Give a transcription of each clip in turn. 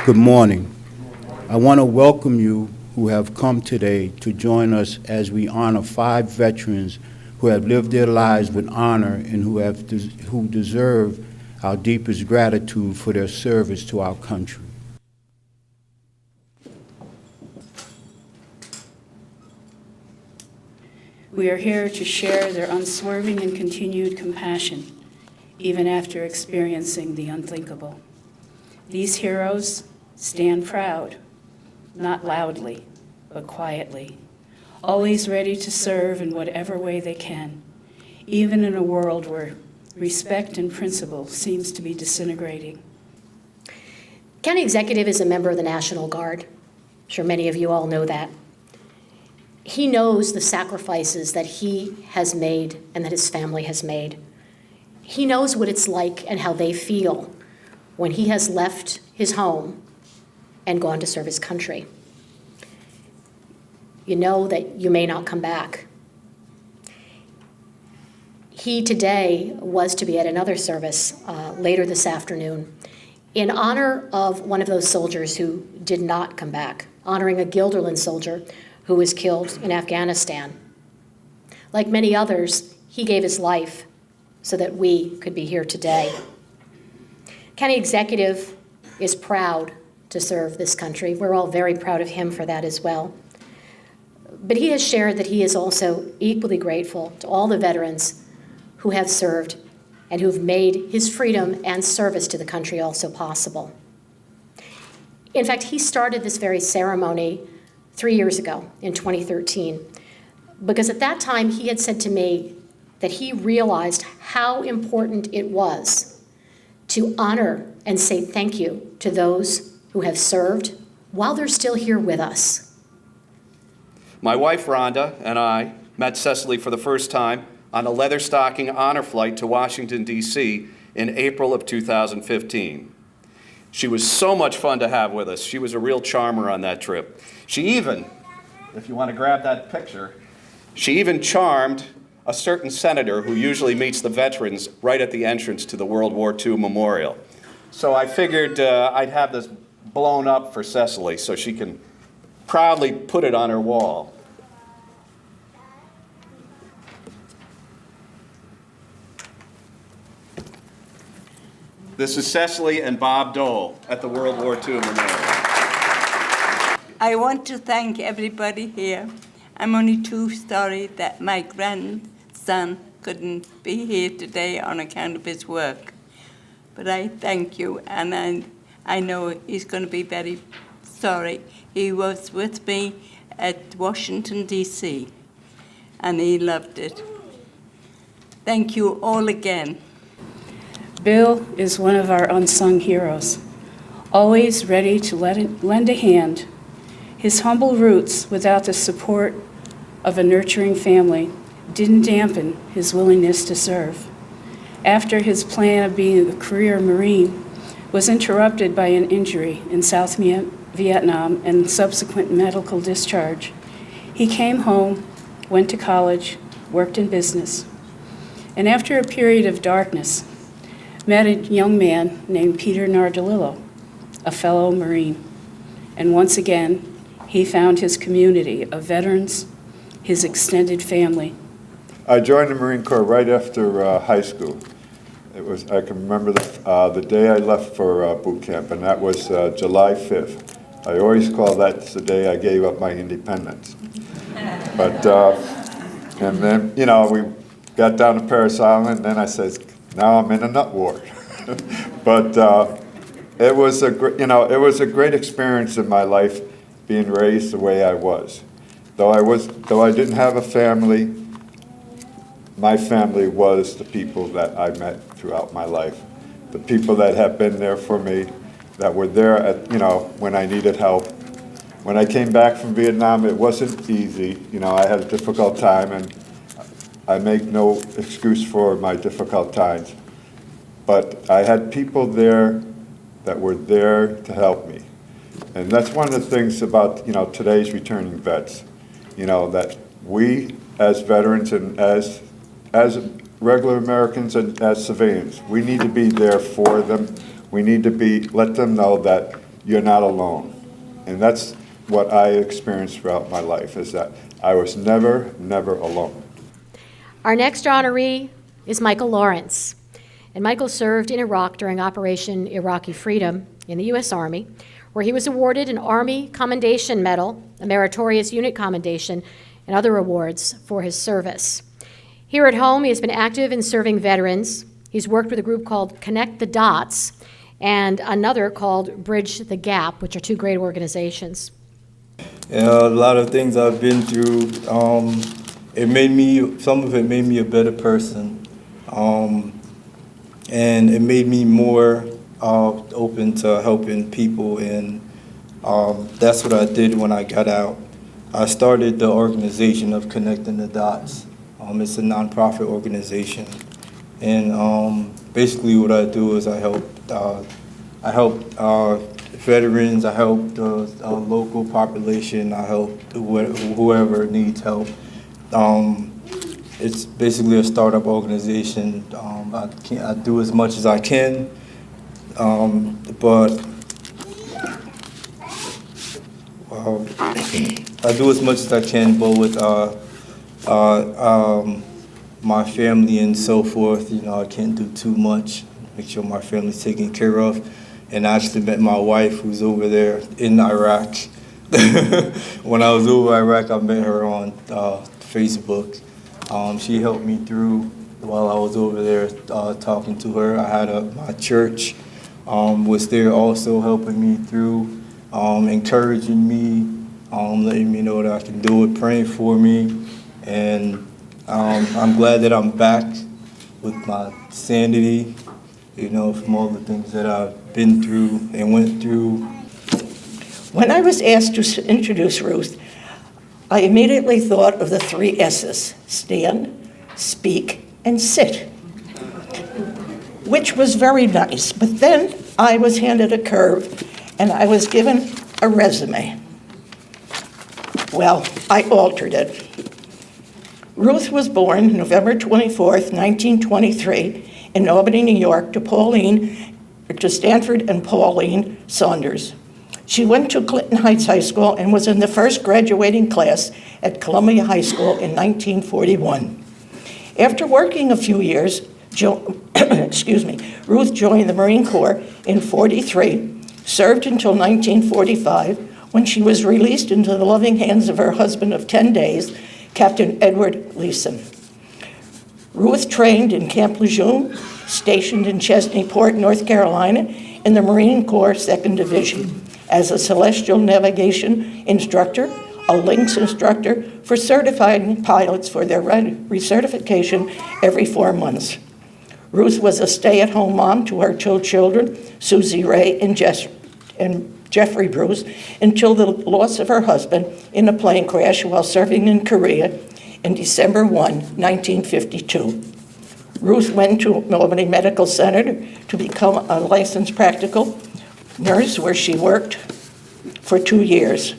Good morning. I want to welcome you who have come today to join us as we honor 5 veterans who have lived their lives with honor and who deserve our deepest gratitude for their service to our country. We are here to share their unswerving and continued compassion, even after experiencing the unthinkable. These heroes stand proud, not loudly, but quietly, always ready to serve in whatever way they can, even in a world where respect and principle seems to be disintegrating. County Executive is a member of the National Guard. I'm sure many of you all know that. He knows the sacrifices that he has made and that his family has made. He knows what it's like and how they feel when he has left his home and gone to serve his country. You know that you may not come back. He today was to be at another service later this afternoon in honor of one of those soldiers who did not come back, honoring a Guilderland soldier who was killed in Afghanistan. Like many others, he gave his life so that we could be here today. County Executive is proud to serve this country. We're all very proud of him for that as well. But he has shared that he is also equally grateful to all the veterans who have served and who've made his freedom and service to the country also possible. In fact, he started this very ceremony 3 years ago in 2013, because at that time he had said to me that he realized how important it was to honor and say thank you to those who have served while they're still here with us. My wife, Rhonda, and I met Cecily for the first time on a leather stocking honor flight to Washington, D.C. in April of 2015. She was so much fun to have with us. She was a real charmer on that trip. She even, if you want to grab that picture, she even charmed a certain senator who usually meets the veterans right at the entrance to the World War II Memorial. So I figured I'd have this blown up for Cecily so she can proudly put it on her wall. This is Cecily and Bob Dole at the World War II Memorial. I want to thank everybody here. I'm only too sorry that my grandson couldn't be here today on account of his work. But I thank you, and I know he's going to be very sorry. He was with me at Washington, D.C., and he loved it. Thank you all again. Bill is one of our unsung heroes, always ready to lend a hand. His humble roots, without the support of a nurturing family, didn't dampen his willingness to serve. After his plan of being a career Marine was interrupted by an injury in South Vietnam and subsequent medical discharge, he came home, went to college, worked in business, and after a period of darkness, met a young man named Peter Nardolillo, a fellow Marine. And once again, he found his community of veterans, his extended family. I joined the Marine Corps right after high school. I can remember the day I left for boot camp, and that was July 5th. I always call that the day I gave up my independence. But, and then, we got down to Parris Island, and then I said, now I'm in a nut ward. But it was a great experience in my life being raised the way I was. Though I didn't have a family, my family was the people that I met throughout my life. The people that have been there for me, that were there at, when I needed help. When I came back from Vietnam, it wasn't easy. I had a difficult time, and I make no excuse for my difficult times, but I had people there that were there to help me. And that's one of the things about, today's returning vets, that we as veterans and as regular Americans and as civilians, we need to be there for them. We need to let them know that you're not alone. And that's what I experienced throughout my life, is that I was never, never alone. Our next honoree is Michael Lawrence. And Michael served in Iraq during Operation Iraqi Freedom in the U.S. Army, where he was awarded an Army Commendation Medal, a Meritorious Unit Commendation, and other awards for his service. Here at home, he has been active in serving veterans. He's worked with a group called Connect the Dots and another called Bridge the Gap, which are two great organizations. A lot of things I've been through, some of it made me a better person. And it made me more open to helping people, and that's what I did when I got out. I started the organization of Connecting the Dots. It's a nonprofit organization, and basically what I do is I help veterans, I help the local population, I help whoever needs help. It's basically a startup organization. I do as much as I can, but I do as much as I can, but with my family and so forth, I can't do too much. Make sure my family's taken care of. And I actually met my wife, who's over there in Iraq. When I was over Iraq, I met her on Facebook. She helped me through while I was over there talking to her. I had my church was there also helping me through, encouraging me, letting me know that I can do it, praying for me. And I'm glad that I'm back with my sanity, from all the things that I've been through and went through. When I was asked to introduce Ruth, I immediately thought of the 3 S's: stand, speak, and sit, which was very nice. But then I was handed a curve, and I was given a resume. Well, I altered it. Ruth was born November 24th, 1923, in Albany, New York, to Stanford and Pauline Saunders. She went to Clinton Heights High School and was in the first graduating class at Columbia High School in 1941. After working a few years, Ruth joined the Marine Corps in 43, served until 1945, when she was released into the loving hands of her husband of 10 days, Captain Edward Leeson. Ruth trained in Camp Lejeune, stationed in Chesneyport, North Carolina, in the Marine Corps 2nd Division, as a celestial navigation instructor, a links instructor for certifying pilots for their recertification every 4 months. Ruth was a stay-at-home mom to her 2 children, Susie Ray and Jeffrey Bruce, until the loss of her husband in a plane crash while serving in Korea in December 1, 1952. Ruth went to Albany Medical Center to become a licensed practical nurse, where she worked for 2 years.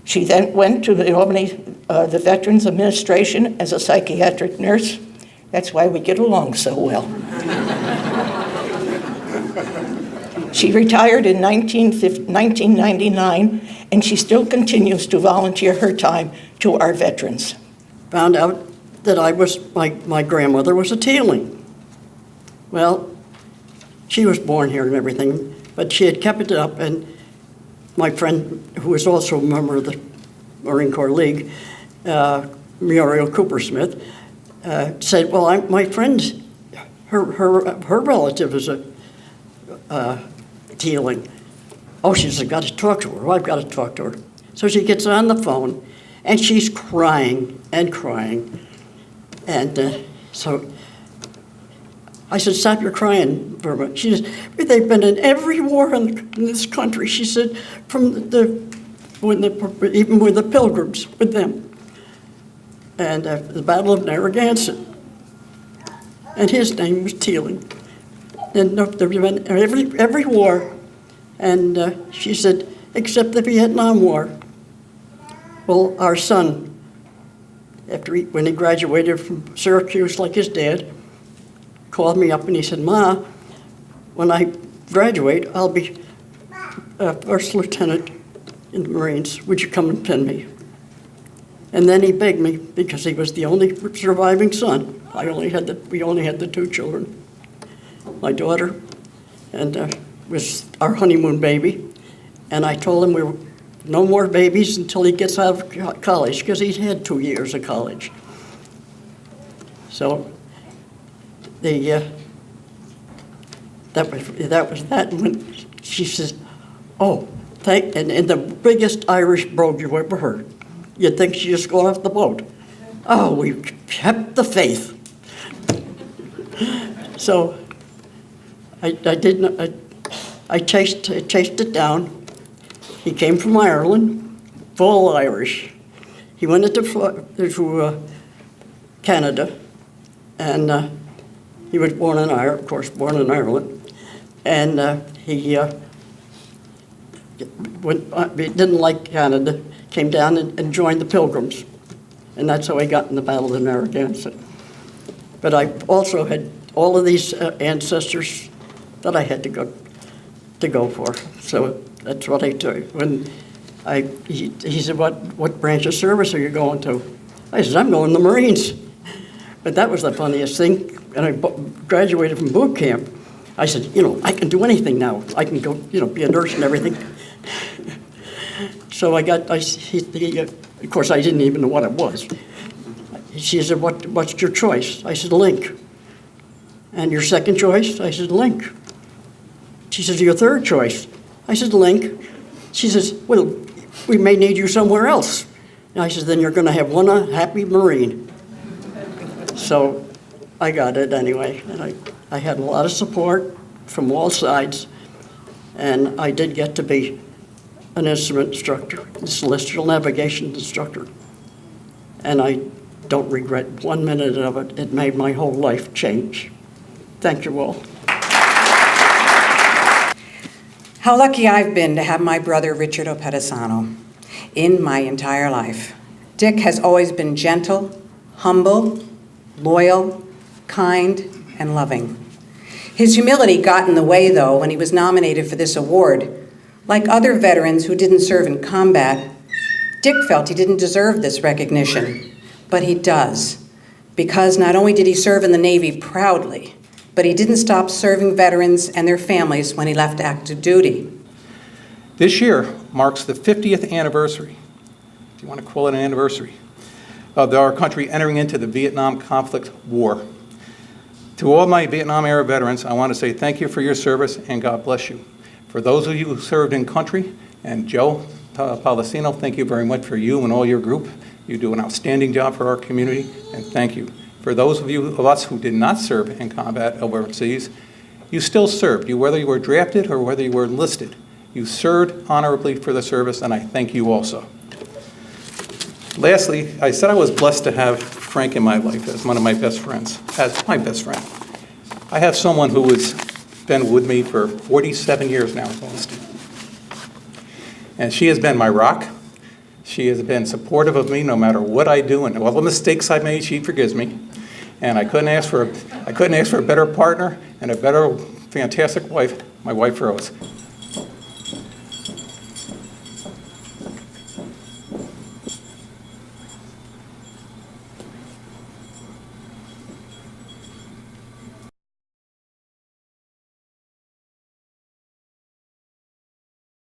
She then went to the Veterans Administration as a psychiatric nurse. That's why we get along so well. She retired in 1999, and she still continues to volunteer her time to our veterans. Found out that my grandmother was a Teeling. Well, she was born here and everything, but she had kept it up, and my friend, who was also a member of the Marine Corps League, Muriel Cooper-Smith, said, well, my friend, her relative is a Teeling. Oh, she said, I've got to talk to her. Well, I've got to talk to her. So she gets on the phone, and she's crying and crying. And so I said, stop your crying, Verma. She said, they've been in every war in this country. She said, even with the Pilgrims, with them. And the Battle of Narragansett. And his name was Teeling. And there been every war. And she said, except the Vietnam War. Well, our son, when he graduated from Syracuse like his dad, called me up and he said, Ma, when I graduate, I'll be first lieutenant in the Marines, would you come and pin me? And then he begged me, because he was the only surviving son. We only had the 2 children. My daughter, and was our honeymoon baby. And I told him we were no more babies until he gets out of college, because he'd had 2 years of college. So that was that. And when she says, "Oh, and the biggest Irish brogue you ever heard. You'd think she just got off the boat. Oh, we kept the faith." So I chased it down. He came from Ireland, full Irish. He went to Canada, and he was born in Ireland, of course, born in Ireland. And he didn't like Canada, came down and joined the Pilgrims. And that's how he got in the Battle of Narragansett. But I also had all of these ancestors that I had to go for. So that's what I took. When he said, what branch of service are you going to? I said, I'm going to the Marines. But that was the funniest thing. And I graduated from boot camp. I said, I can do anything now. I can go, be a nurse and everything. So of course, I didn't even know what it was. She said, what's your choice? I said, Link. And your second choice? I said, Link. She says, your third choice? I said, Link. She says, well, we may need you somewhere else. And I said, then you're going to have one happy Marine. So I got it anyway. And I had a lot of support from all sides. And I did get to be an instrument instructor, a celestial navigation instructor. And I don't regret 1 minute of it. It made my whole life change. Thank you all. How lucky I've been to have my brother Richard Opedisano in my entire life. Dick has always been gentle, humble, loyal, kind, and loving. His humility got in the way, though, when he was nominated for this award. Like other veterans who didn't serve in combat, Dick felt he didn't deserve this recognition, but he does, because not only did he serve in the Navy proudly, but he didn't stop serving veterans and their families when he left active duty. This year marks the 50th anniversary, if you want to call it an anniversary, of our country entering into the Vietnam conflict war. To all my Vietnam-era veterans, I want to say thank you for your service and God bless you. For those of you who served in country, and Joe Policino, thank you very much for you and all your group. You do an outstanding job for our community, and thank you. For those of us who did not serve in combat overseas, you still served. Whether you were drafted or whether you were enlisted, you served honorably for the service, and I thank you also. Lastly, I said I was blessed to have Frank in my life as one of my best friends, as my best friend. I have someone who has been with me for 47 years now almost. And she has been my rock. She has been supportive of me no matter what I do, and all the mistakes I made, she forgives me. And I couldn't ask for a better partner and a better, fantastic wife, my wife Rose.